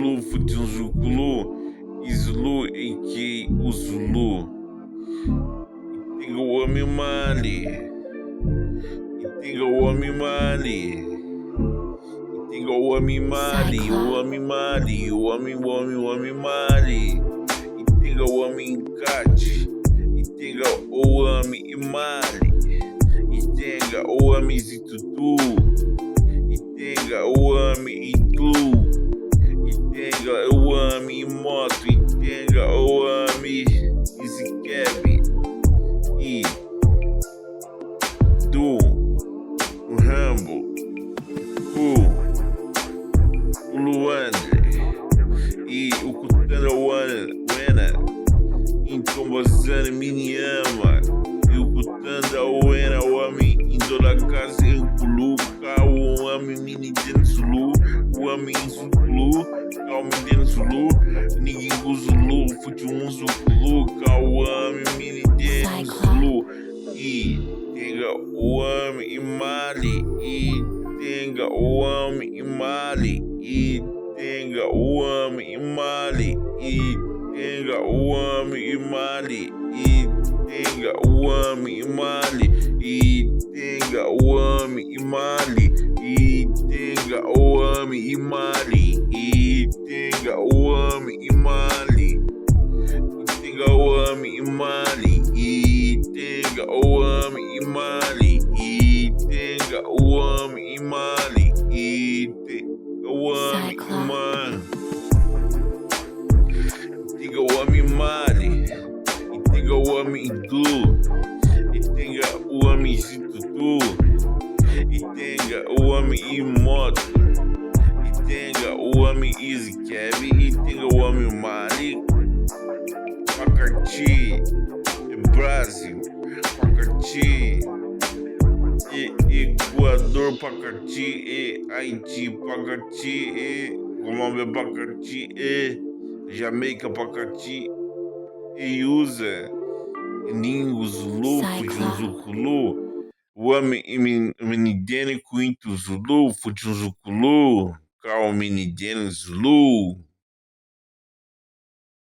Zulu, Futin Zulu, Zulu e o Zulu. Tenga o homem Mali, tenga o homem Mali, tenga o homem Mali, o homem Mali, o homem Mali, e tenga o homem Cat, e tenga o homem Mali, e tenga o homem Zitutu, e tenga o homem Itlu, e tenga o homem Moto, e tenga o homem Izikeb, e do Rambo, o Luandre, e o Kutana Wena, Intombazana Miniama, e o Kutanda Wena, o homem Indola Casa em Kuluka, o homem Mini Zulu, o homem Zulu, o homem Zulu, ninguém Zulu, Futum Zulu, o homem Mini Zulu, e tenga o homem Mali, e tenga o homem Mali, e tenga o homem Mali, e tenga o homem Mali, e tenga o homem Mali, e tenga o homem Mali, e tenga o homem Mali, e tenga o homem Mali, tenga o homem Mali, e tenga o homem Mali, e tenga o homem Mali, e tenga o homem Mali, tenga o homem Mali, e tenga o homem Iglu, e tenga o homem Zitutu, e tenga o homem Imoto, e tenga o homem Izikeb, e tenga o homem Mali, Pacati, Brasil, Pacati, e Equador, Pacati, e Haiti, Pacati, e Colômbia, Pacati, e Jamaica, Pacati, e usa Ningo Zulu, Futin Zulu, o homem Minidene, Quinto Zulu, Futin Zulu, Cal Minidene Zulu.